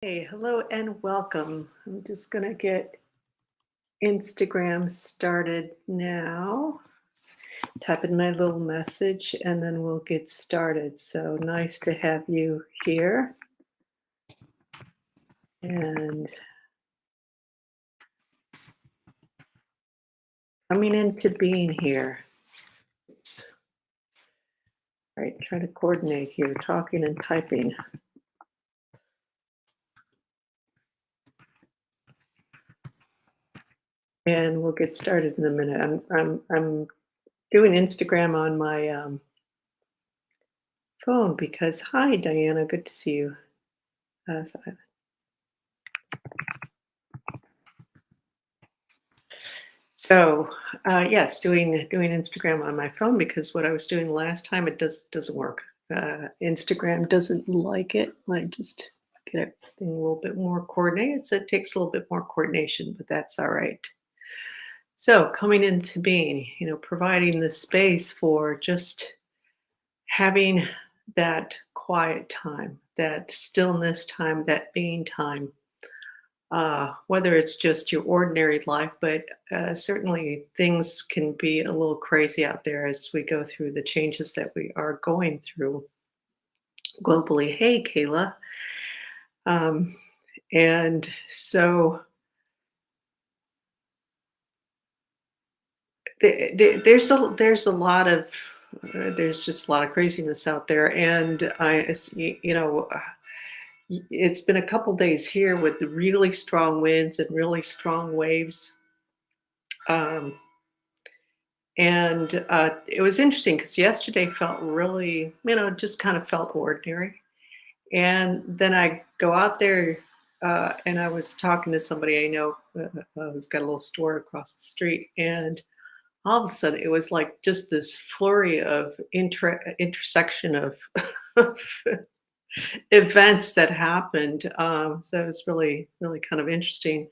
Hey, hello and welcome. I'm just going to get Instagram started now. Type in my little message and then we'll get started. So nice to have you here and coming into being here. All right, try to coordinate here, talking and typing. And we'll get started in a minute. I'm doing Instagram on my phone because hi Diana, good to see you. So yes, doing Instagram on my phone because what I was doing last time it doesn't work. Instagram doesn't like it. Like just get everything a little bit more coordinated. So it takes a little bit more coordination, but that's all right. So coming into being, providing the space for just having that quiet time, that stillness time, that being time, whether it's just your ordinary life, but certainly things can be a little crazy out there as we go through the changes that we are going through globally. Hey, Kayla. Um, and so there's a lot of there's just a lot of craziness out there, and it's been a couple days here with really strong winds and really strong waves. Um, And it was interesting because yesterday felt really, just kind of felt ordinary. And then I go out there and I was talking to somebody I know who's got a little store across the street. And all of a sudden it was like just this flurry of intersection of, of events that happened. So it was really, really kind of interesting.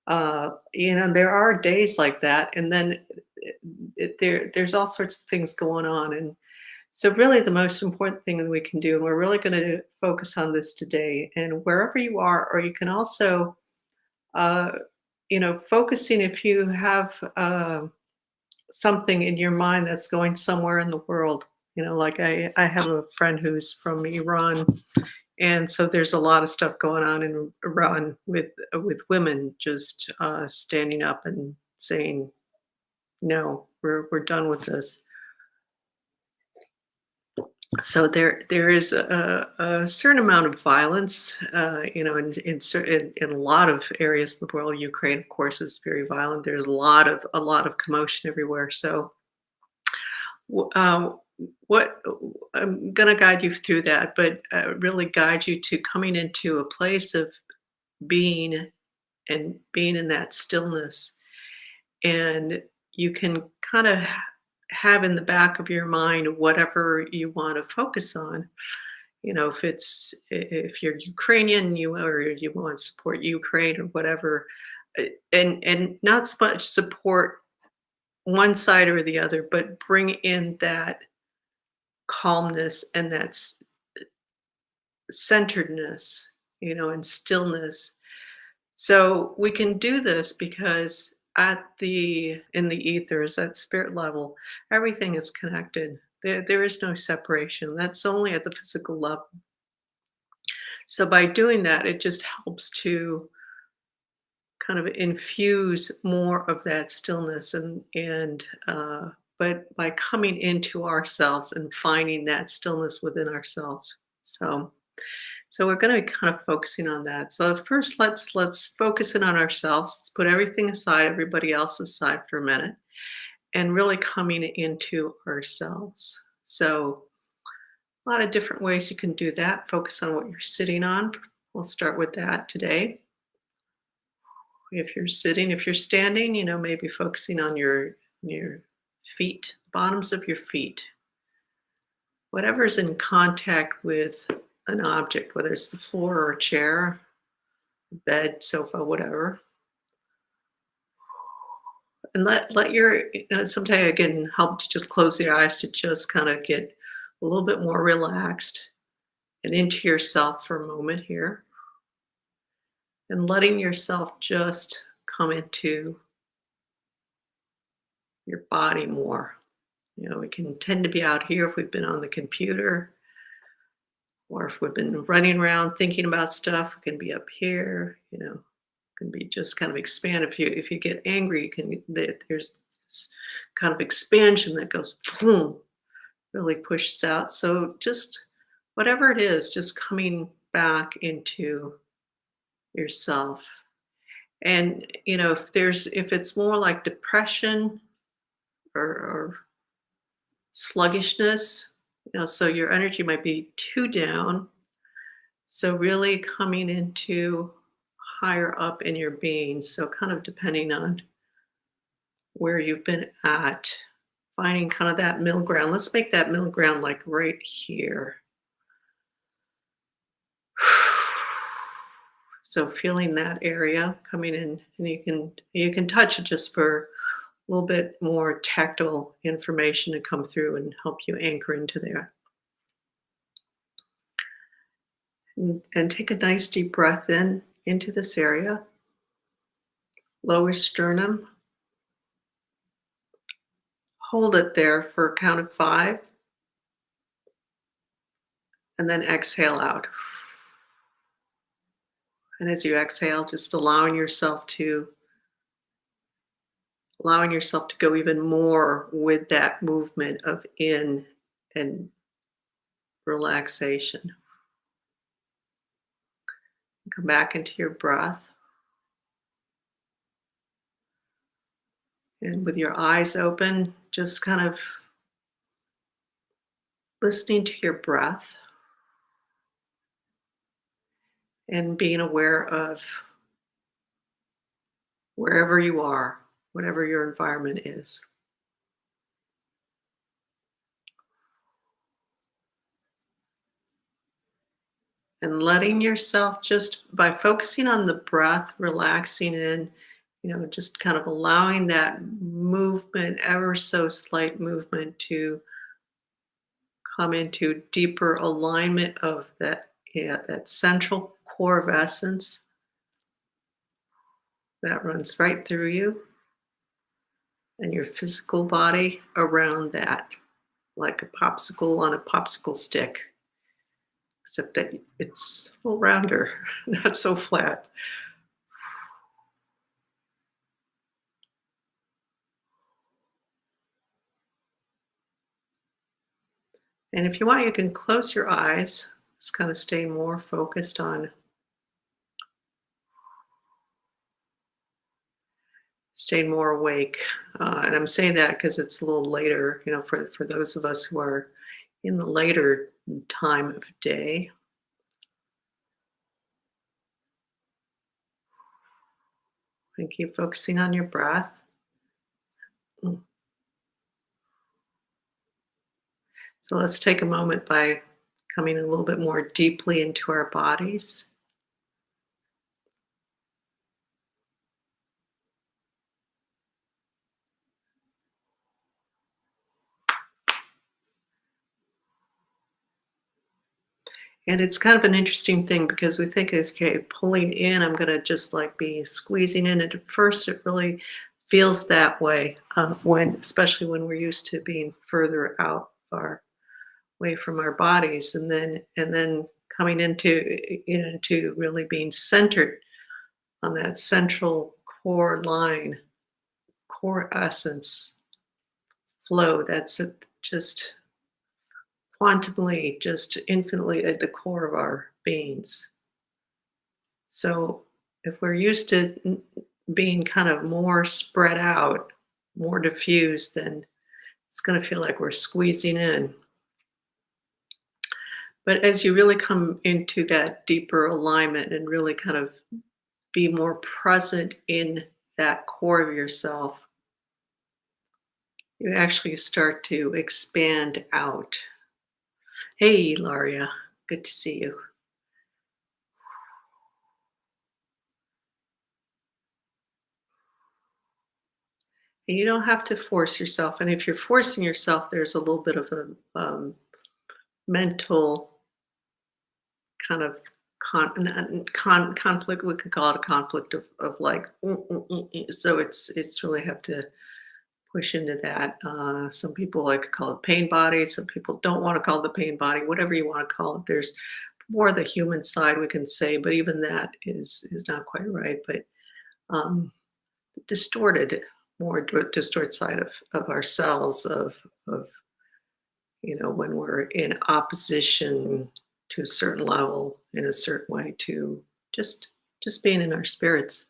There are days like that. And then there's all sorts of things going on, and so really the most important thing that we can do, and we're really going to focus on this today, and wherever you are, or you can also uh, focusing if you have something in your mind that's going somewhere in the world. Like I have a friend who's from Iran, and so there's a lot of stuff going on in Iran with women just standing up and saying no, we're done with this. So there is a certain amount of violence, in a lot of areas of the world. Ukraine, of course, is very violent. There's a lot of commotion everywhere. So, what I'm gonna guide you through that, but really guide you to coming into a place of being and being in that stillness, and you can kind of have in the back of your mind whatever you want to focus on. If you're Ukrainian, you want to support Ukraine or whatever, and not so much support one side or the other, but bring in that calmness and that centeredness, and stillness. So we can do this because in the ethers, at spirit level, everything is connected. There is no separation. That's only at the physical level. So by doing that, it just helps to kind of infuse more of that stillness but by coming into ourselves and finding that stillness within ourselves. So we're going to be kind of focusing on that. So first, let's focus in on ourselves. Let's put everything aside, everybody else aside for a minute, and really coming into ourselves. So a lot of different ways you can do that. Focus on what you're sitting on. We'll start with that today. If you're sitting, if you're standing, maybe focusing on your feet, bottoms of your feet, whatever's in contact with an object, whether it's the floor or a chair, bed, sofa, whatever. And let your sometimes again help to just close your eyes to just kind of get a little bit more relaxed and into yourself for a moment here. and letting yourself just come into your body more. We can tend to be out here if we've been on the computer, or if we've been running around thinking about stuff, we can be up here, can be just kind of expand. If you get angry, you can there's this kind of expansion that goes boom, really pushes out. So just whatever it is, just coming back into yourself. And if it's more like depression or sluggishness, so your energy might be too down. So really coming into higher up in your being. So kind of depending on where you've been at, finding kind of that middle ground. Let's make that middle ground like right here. So feeling that area coming in, and you can touch it just for a little bit more tactile information to come through and help you anchor into there. And take a nice deep breath in into this area. Lower sternum. Hold it there for a count of 5, and then exhale out. And as you exhale, just allowing yourself to go even more with that movement of in and relaxation. Come back into your breath. And with your eyes open, just kind of listening to your breath and being aware of wherever you are, whatever your environment is. And letting yourself, just by focusing on the breath, relaxing in, just kind of allowing that movement, ever so slight movement, to come into deeper alignment of that central core of essence that runs right through you and your physical body around that, like a popsicle on a popsicle stick, except that it's a little rounder, not so flat. And if you want, you can close your eyes, just kind of stay more focused on staying more awake. And I'm saying that because it's a little later, for those of us who are in the later time of day. And keep focusing on your breath. Mm. So let's take a moment by coming a little bit more deeply into our bodies. And it's kind of an interesting thing because we think, okay, pulling in, I'm going to just like be squeezing in. And at first, it really feels that way especially when we're used to being further out far away from our bodies, and then coming into really being centered on that central core line, core essence flow. That's it, just quantumly, just infinitely at the core of our beings. So if we're used to being kind of more spread out, more diffused, then it's going to feel like we're squeezing in. But as you really come into that deeper alignment and really kind of be more present in that core of yourself, you actually start to expand out. Hey, Laria, good to see you. And you don't have to force yourself. And if you're forcing yourself, there's a little bit of a mental kind of conflict. We could call it a conflict of like, so it's really have to push into that. Some people like to call it pain body. Some people don't want to call it the pain body. Whatever you want to call it. There's more the human side we can say, but even that is not quite right. But um, distorted, more distorted side of ourselves of when we're in opposition to a certain level in a certain way to just just being in our spirits.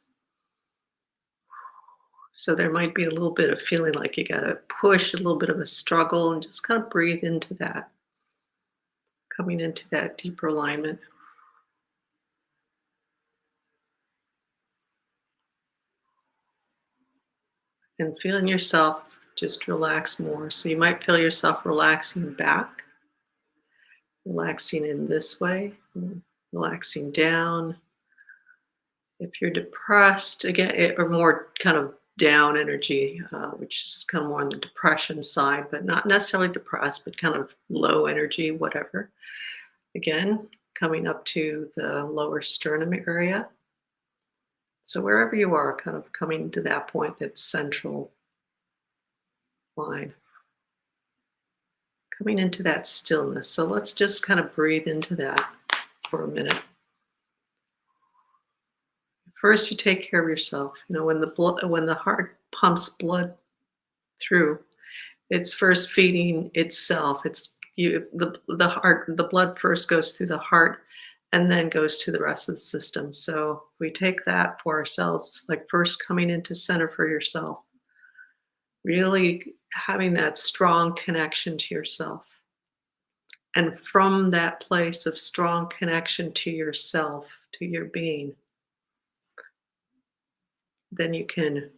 So there might be a little bit of feeling like you got to push, a little bit of a struggle, and just kind of breathe into that, coming into that deeper alignment and feeling yourself just relax more. So you might feel yourself relaxing back, relaxing in this way, relaxing down. If you're depressed, again, or more kind of down energy, which is kind of more on the depression side, but not necessarily depressed, but kind of low energy, whatever. Again, coming up to the lower sternum area. So wherever you are, kind of coming to that point, that central line, coming into that stillness. So let's just kind of breathe into that for a minute. First, you take care of yourself. When the heart pumps blood through, it's first feeding itself. The heart, the blood first goes through the heart and then goes to the rest of the system. So we take that for ourselves. It's like first coming into center for yourself, really having that strong connection to yourself. And from that place of strong connection to yourself, to your being, then you can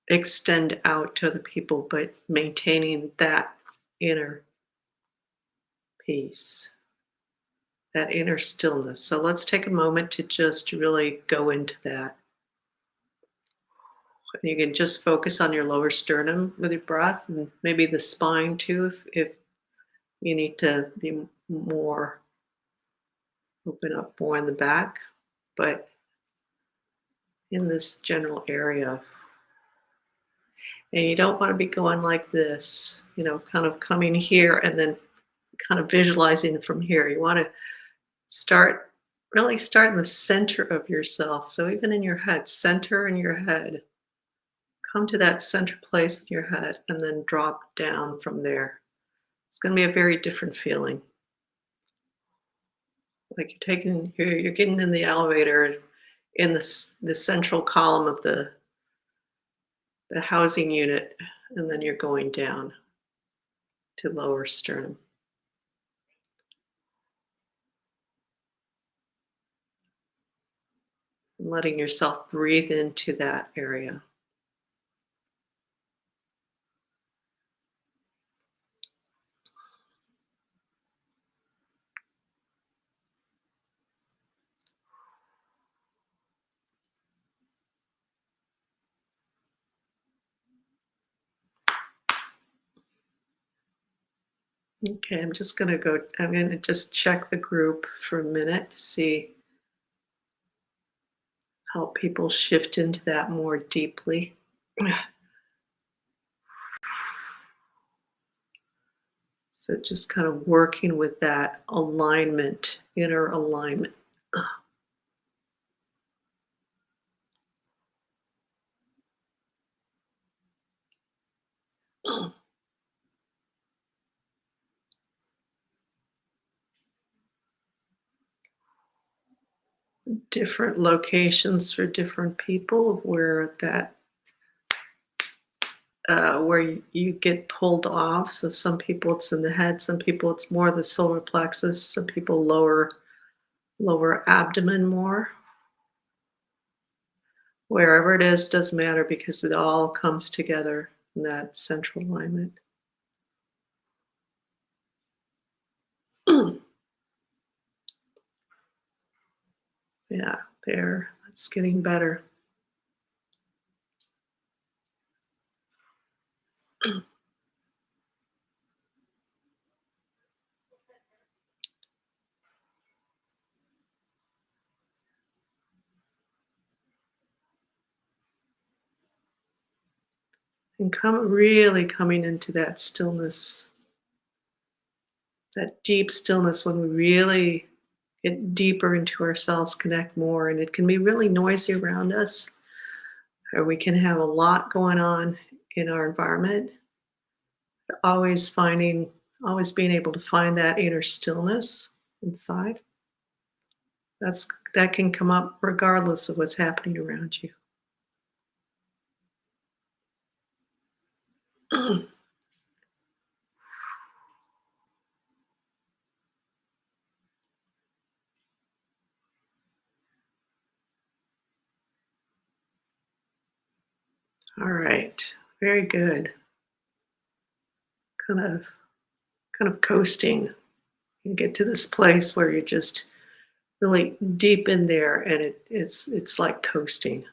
extend out to other people, but maintaining that inner peace, that inner stillness. So let's take a moment to just really go into that. You can just focus on your lower sternum with your breath and maybe the spine too, if you need to be more open up more in the back, but in this general area. And you don't want to be going like this, kind of coming here and then kind of visualizing from here. You want to really start in the center of yourself. So even in your head, center in your head, come to that center place in your head and then drop down from there. It's going to be a very different feeling. Like you're getting in the elevator in the central column of the housing unit, and then you're going down to lower sternum. And letting yourself breathe into that area. Okay, I'm going to just check the group for a minute to see how people shift into that more deeply. So just kind of working with that alignment, inner alignment. Different locations for different people where you get pulled off. So some people it's in the head, some people it's more the solar plexus, some people lower abdomen more. Wherever it is, doesn't matter because it all comes together in that central alignment. Yeah, there. That's getting better. and really coming into that stillness, that deep stillness when we really get deeper into ourselves, connect more, and it can be really noisy around us, or we can have a lot going on in our environment. Always finding, always being able to find that inner stillness inside. That's that can come up regardless of what's happening around you. All right, very good. Kind of, kind of coasting. You get to this place where you're just really deep in there, and it's like coasting.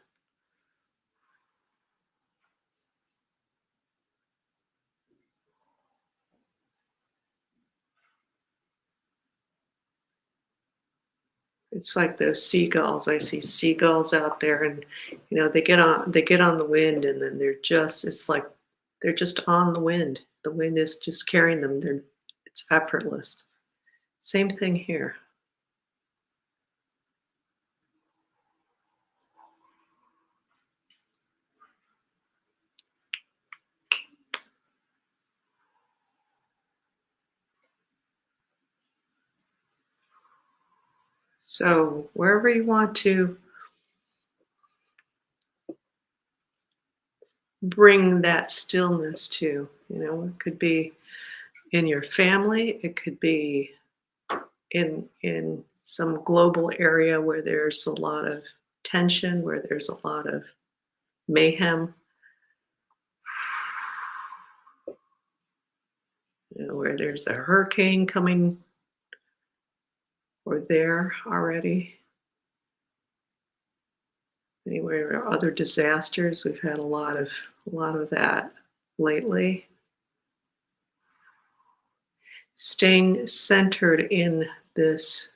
It's like those seagulls. I see seagulls out there, and they get on the wind, and then they're just it's like they're just on the wind. The wind is just carrying them. It's effortless. Same thing here. So wherever you want to bring that stillness to, it could be in your family, it could be in some global area where there's a lot of tension, where there's a lot of mayhem, where there's a hurricane coming or there already. Anywhere other disasters, we've had a lot of that lately. Staying centered in this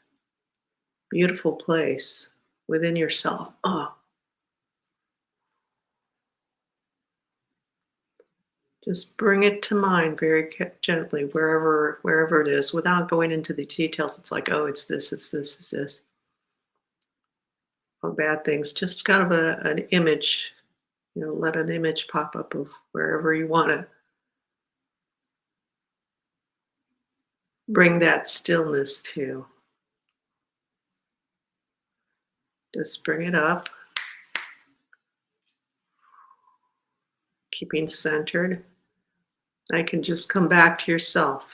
beautiful place within yourself. Oh, just bring it to mind very gently wherever it is, without going into the details. It's like, oh, it's this, it's this, or bad things. Just kind of an image. Let an image pop up of wherever you want to bring that stillness to. Just bring it up, keeping centered. I can just come back to yourself.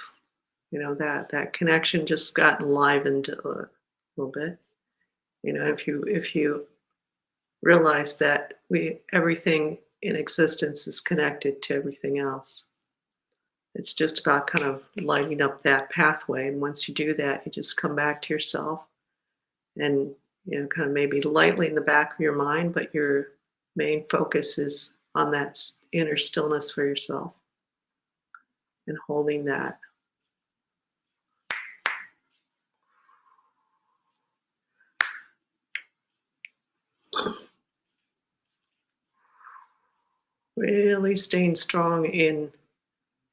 That connection just got enlivened a little bit. If you realize that we everything in existence is connected to everything else. It's just about kind of lighting up that pathway. And once you do that, you just come back to yourself and kind of maybe lightly in the back of your mind, but your main focus is on that inner stillness for yourself and holding that. Really staying strong in,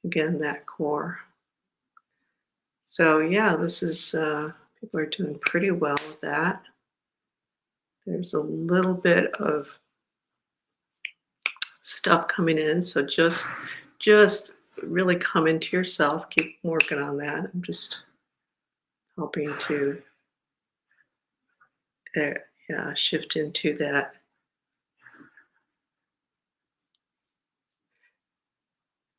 again, that core. So yeah, this is people are doing pretty well with that. There's a little bit of stuff coming in, so just really come into yourself. Keep working on that. I'm just helping to uh, yeah, shift into that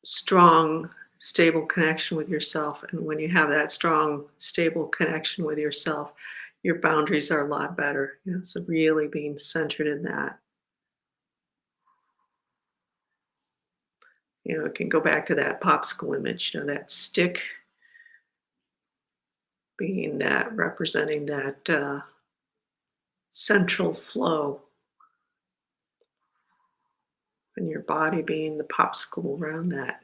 strong, stable connection with yourself. And when you have that strong, stable connection with yourself, your boundaries are a lot better. So really being centered in that. It can go back to that popsicle image, that stick being that, representing that central flow, and your body being the popsicle around that.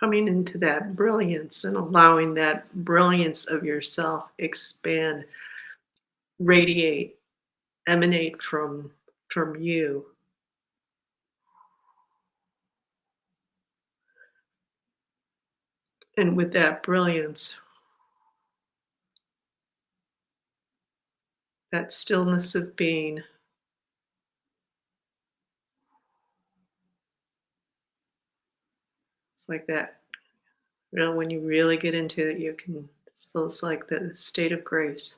coming into that brilliance and allowing that brilliance of yourself expand, radiate, emanate from you. And with that brilliance, that stillness of being, it's like that. You know, when you really get into it, you can, it's like the state of grace.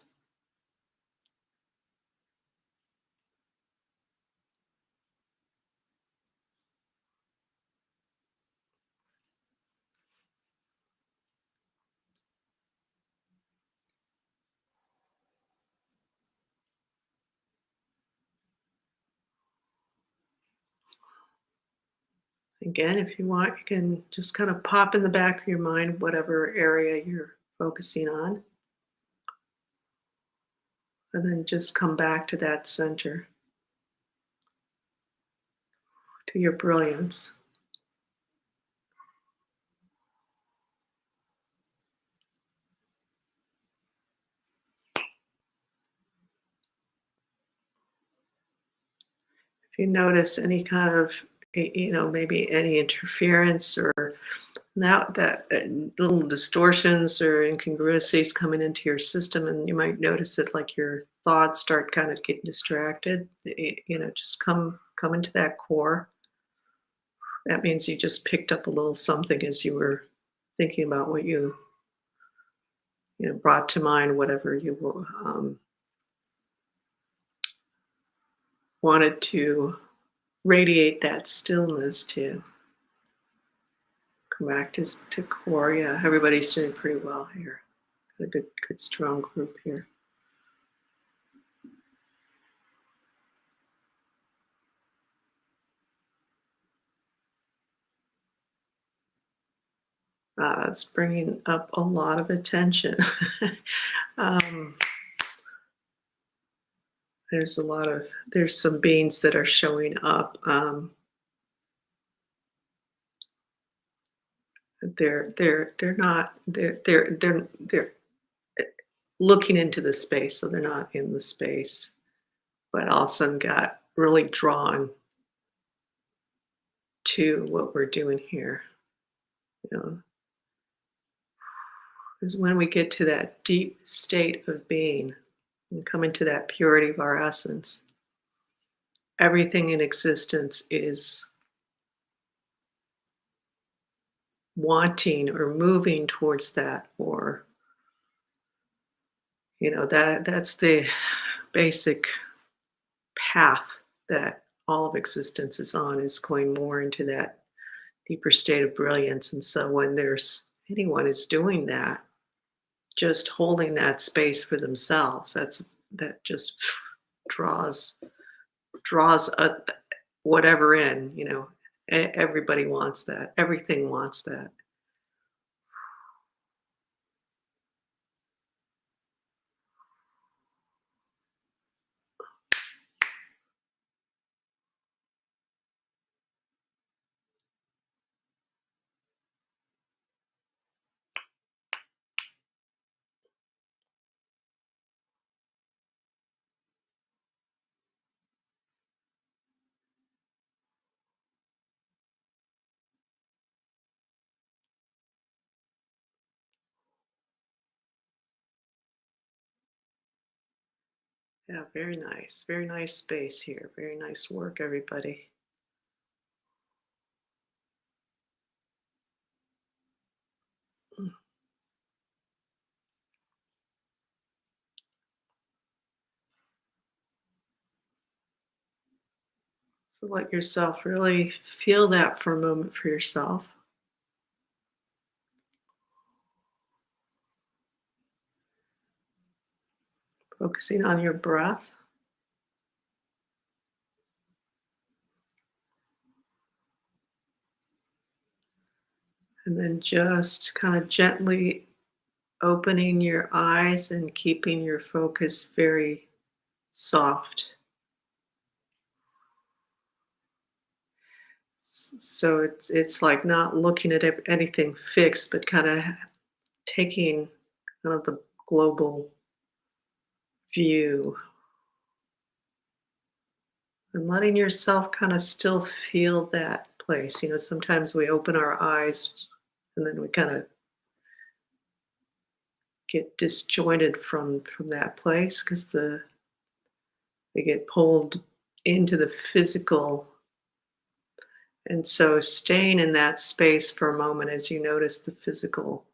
Again, if you want, you can just kind of pop in the back of your mind whatever area you're focusing on, and then just come back to that center, to your brilliance. If you notice any kind of, maybe any interference or now that little distortions or incongruencies coming into your system, and you might notice it like your thoughts start kind of getting distracted, just come into that core. That means you just picked up a little something as you were thinking about what you brought to mind, whatever you wanted to radiate that stillness to. Come back to core. Yeah, everybody's doing pretty well here. Got a good strong group here. It's bringing up a lot of attention. um, there's some beings that are showing up. They're not they're looking into the space, so they're not in the space, but all of a sudden got really drawn to what we're doing here. You know, is when we get to that deep state of being and come into that purity of our essence. Everything in existence is wanting or moving towards that, or that's the basic path that all of existence is on, is going more into that deeper state of brilliance. And so when there's anyone is doing that, just holding that space for themselves, that just draws whatever in. Everybody wants that, everything wants that. Yeah, very nice space here, very nice work, everybody. Mm. So let yourself really feel that for a moment for yourself, focusing on your breath, and then just kind of gently opening your eyes and keeping your focus very soft. So it's like not looking at anything fixed, but kind of taking kind of the global view and letting yourself kind of still feel that place. Sometimes we open our eyes and then we kind of get disjointed from that place because they get pulled into the physical. And so staying in that space for a moment as you notice the physical,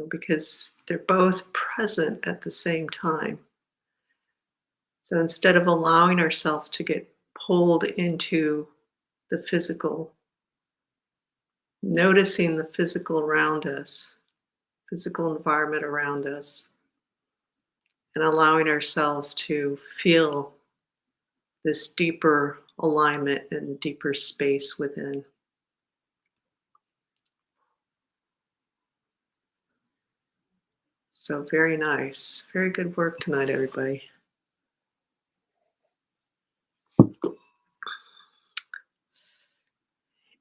because they're both present at the same time. So instead of allowing ourselves to get pulled into the physical, noticing the physical around us, physical environment around us, and allowing ourselves to feel this deeper alignment and deeper space within. So very nice. Very good work tonight, everybody.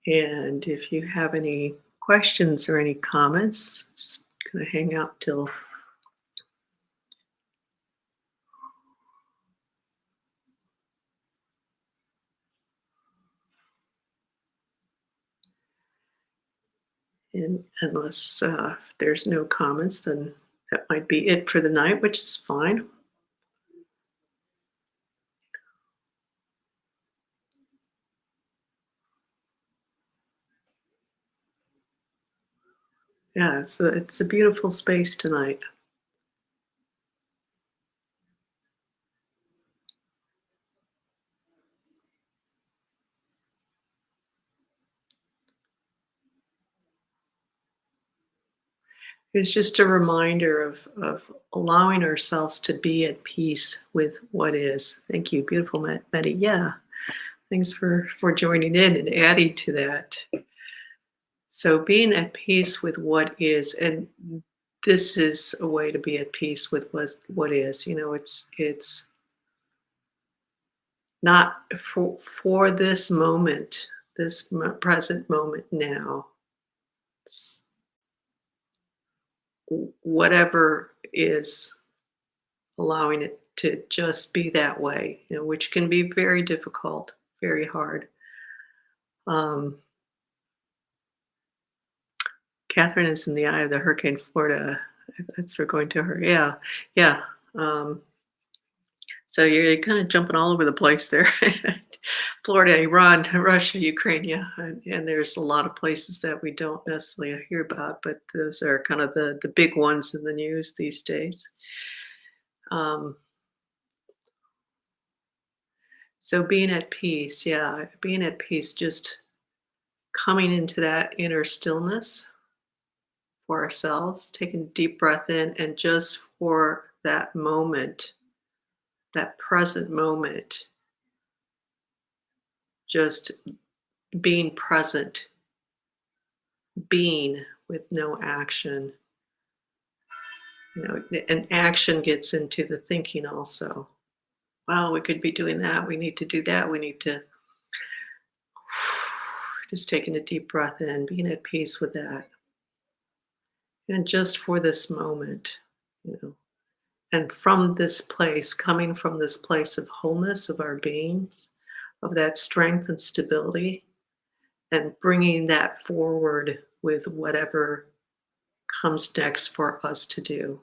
And if you have any questions or any comments, just gonna hang out till and unless there's no comments, then that might be it for the night, which is fine. Yeah, it's a beautiful space tonight. It's just a reminder of allowing ourselves to be at peace with what is. Thank you, beautiful Medi. Yeah, thanks for joining in and adding to that. So being at peace with what is, and this is a way to be at peace with what is. It's not for this moment, this present moment now. It's whatever is, allowing it to just be that way, which can be very difficult, very hard. Um, Catherine is in the eye of the hurricane, Florida. That's we're going to her. Yeah, yeah. Um, so you're kind of jumping all over the place there. Florida, Iran, Russia, Ukraine, yeah, and there's a lot of places that we don't necessarily hear about, but those are kind of the big ones in the news these days. Um, so being at peace, yeah, being at peace, just coming into that inner stillness for ourselves, taking a deep breath in, and just for that moment, that present moment, just being present, being with no action. And action gets into the thinking also. Well, we could be doing that. We need to do that. We need to just taking a deep breath in, being at peace with that. And just for this moment, you know. And from this place, coming from this place of wholeness of our beings, of that strength and stability, and bringing that forward with whatever comes next for us to do.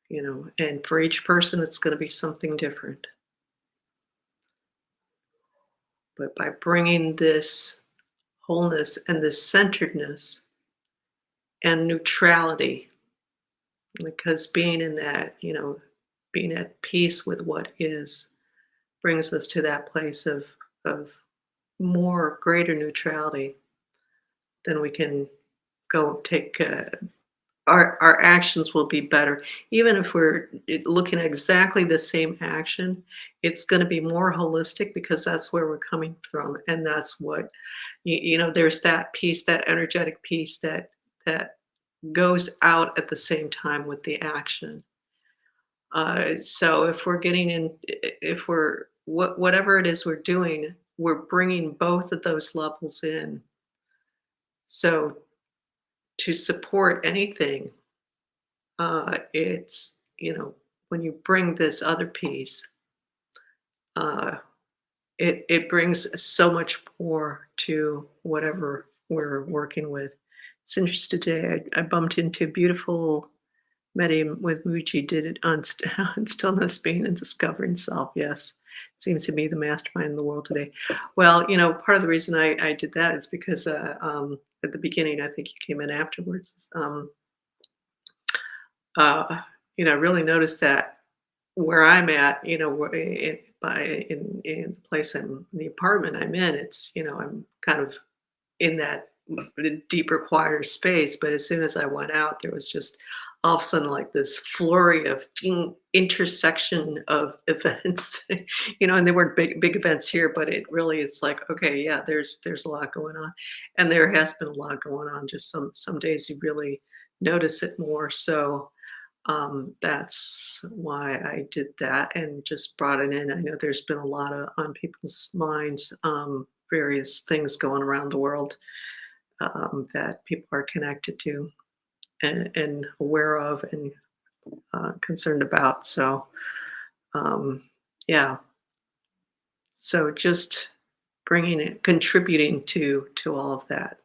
And for each person, it's going to be something different. But by bringing this wholeness and this centeredness and neutrality, because being in that, being at peace with what is, brings us to that place of more greater neutrality, then we can go take our actions will be better. Even if we're looking at exactly the same action, it's going to be more holistic because that's where we're coming from, and that's what there's that piece, that energetic piece that goes out at the same time with the action. So if we're whatever it is we're doing, we're bringing both of those levels in. So to support anything, it's, when you bring this other piece, uh, it brings so much more to whatever we're working with. It's interesting today. I bumped into a beautiful medium with Muji did it on, on stillness, being and discovering self. Yes, seems to be the mastermind in the world today. Well, part of the reason I did that is because at the beginning, I think you came in afterwards. Uh, I really noticed that where I'm at, in the place the apartment I'm in, it's, I'm kind of in that the deeper, quieter space. But as soon as I went out, there was just all of a sudden like this flurry of intersection of events, and they weren't big events here, but it really it's like, okay, yeah, there's a lot going on, and there has been a lot going on. Just some days you really notice it more. So that's why I did that and just brought it in. I know there's been a lot of on people's minds, various things going around the world that people are connected to and aware of and concerned about. So, um, yeah. So just bringing it, contributing to all of that.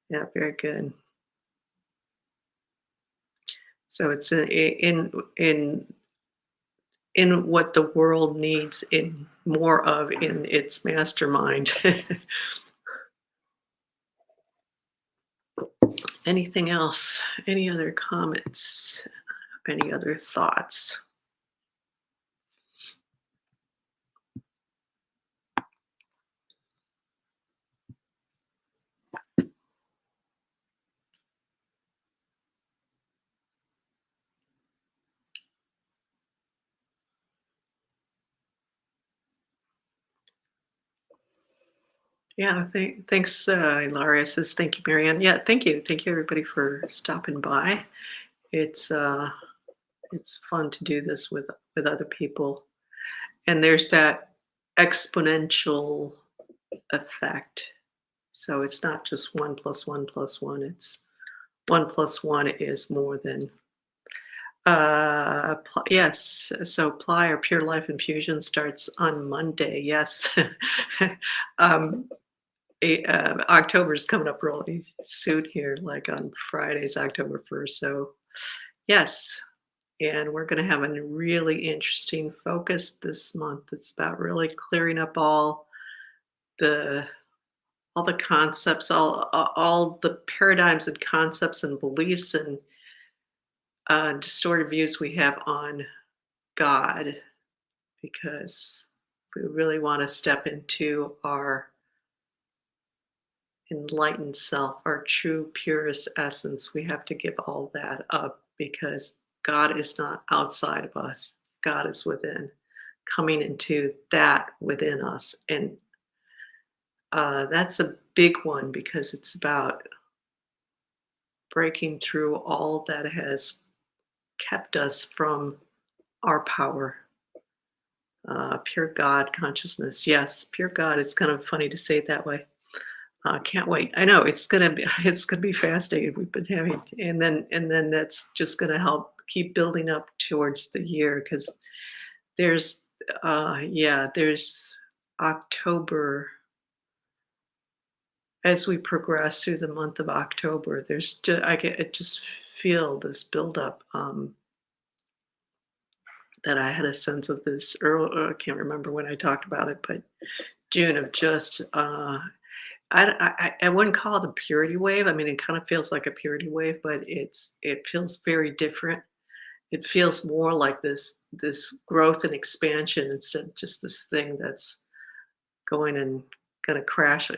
Yeah, very good. So it's in what the world needs in more of in its mastermind. Anything else? Any other comments? Any other thoughts? Yeah, thanks, Ilaria says, thank you, Marianne. Yeah, thank you. Thank you, everybody, for stopping by. It's uh, it's fun to do this with other people. And there's that exponential effect. So it's not just one plus one plus one, it's one plus one is more than yes. So Ply or Pure Life Infusion starts on Monday. Yes. um, October is coming up really soon here, like on Fridays, October 1st. So, yes. And we're going to have a really interesting focus this month. It's about really clearing up the all the concepts, all the paradigms and concepts and beliefs and distorted views we have on God, because we really want to step into our enlightened self, our true purest essence. We have to give all that up because God is not outside of us. God is within, coming into that within us. And that's a big one because it's about breaking through all that has kept us from our power. Pure God consciousness. Yes, pure God. It's kind of funny to say it that way. Can't wait. I know it's gonna be it's gonna be fascinating. We've been having, and then that's just gonna help keep building up towards the year because there's yeah, there's October as we progress through the month of October. I just feel this buildup. That I had a sense of this early. I can't remember when I talked about it, but June of just I wouldn't call it a purity wave. I mean, it kind of feels like a purity wave, but it feels very different. It feels more like this growth and expansion instead of just this thing that's going and gonna crash,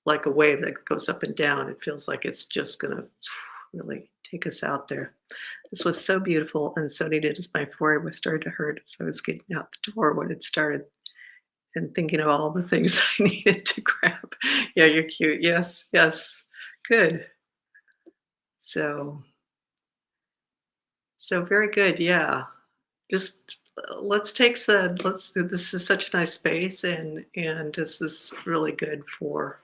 like a wave that goes up and down. It feels like it's just gonna really take us out there. This was so beautiful and so needed as my forehead was starting to hurt as I was getting out the door when it started and thinking of all the things I needed to grab. Yeah, you're cute. Yes, yes. Good. So, so very good. Yeah. Just let's take some. Let's. This is such a nice space, and this is really good for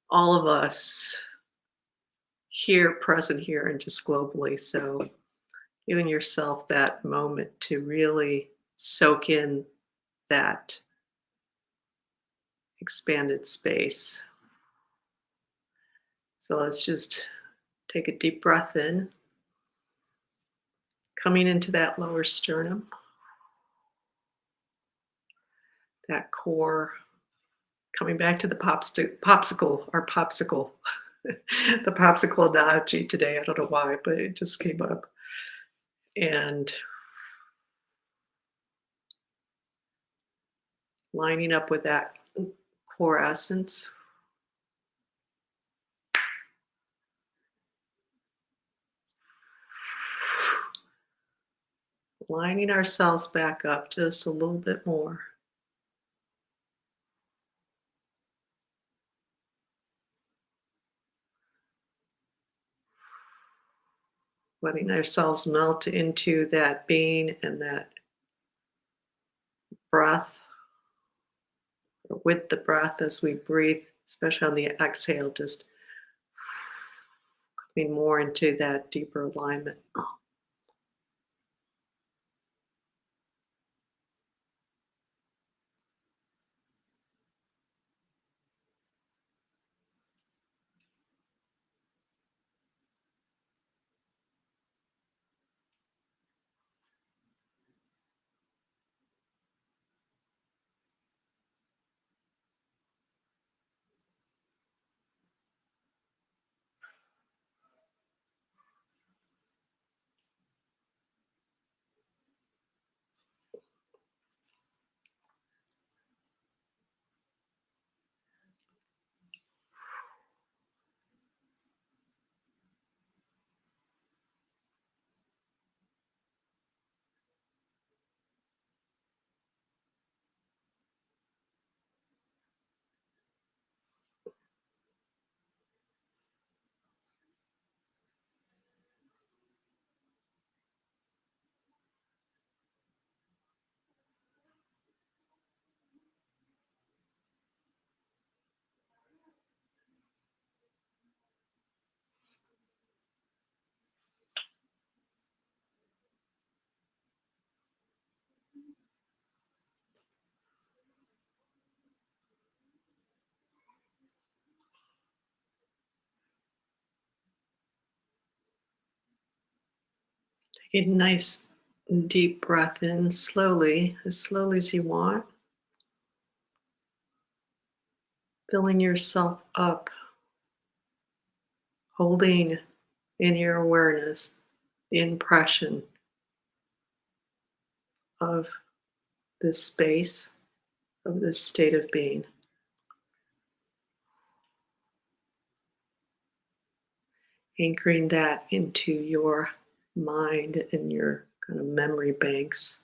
all of us here, present here, and just globally. So giving yourself that moment to really soak in that expanded space. So let's just take a deep breath in, coming into that lower sternum, that core, coming back to the popsicle, our popsicle, the popsicle analogy today. I don't know why, but it just came up. And lining up with that core essence, lining ourselves back up just a little bit more. Letting ourselves melt into that being and that breath, or with the breath as we breathe, especially on the exhale, just coming more into that deeper alignment. Take a nice deep breath in slowly, as slowly as you want, filling yourself up, holding in your awareness the impression of this space, of this state of being, anchoring that into your mind and your kind of memory banks.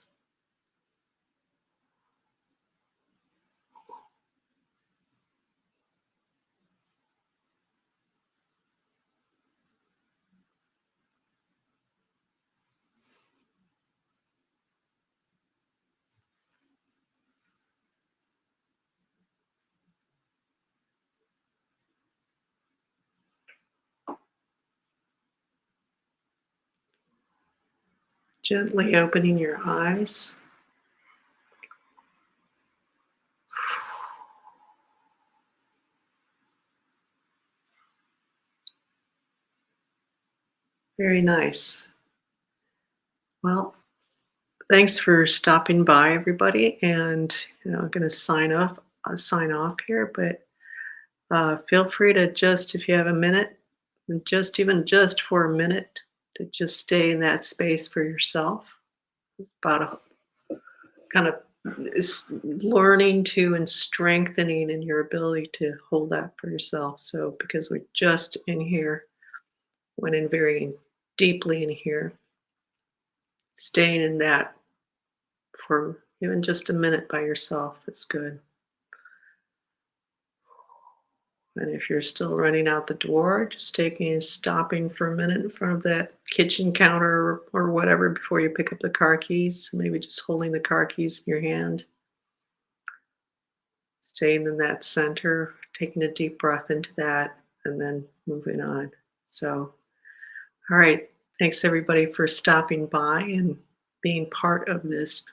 Gently opening your eyes. Very nice. Well, thanks for stopping by, everybody. And I'm going to sign off here. But feel free to just, if you have a minute, and just even just for a minute, to just stay in that space for yourself. It's about a kind of learning to and strengthening in your ability to hold that for yourself. So because we're just in here, went in very deeply in here, staying in that for even just a minute by yourself is good. And if you're still running out the door, just stopping for a minute in front of that kitchen counter or whatever before you pick up the car keys. Maybe just holding the car keys in your hand, staying in that center, taking a deep breath into that, and then moving on. So, all right. Thanks everybody for stopping by and being part of this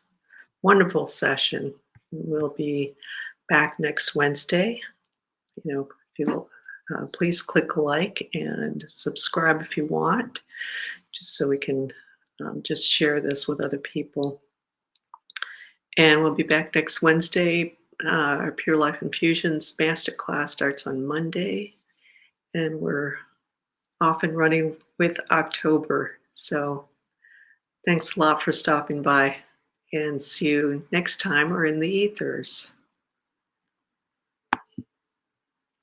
wonderful session. We'll be back next Wednesday. If you please click like and subscribe if you want, just so we can just share this with other people. And we'll be back next Wednesday. Our Pure Life Infusions Masterclass starts on Monday, and we're off and running with October. So thanks a lot for stopping by, and see you next time or in the ethers.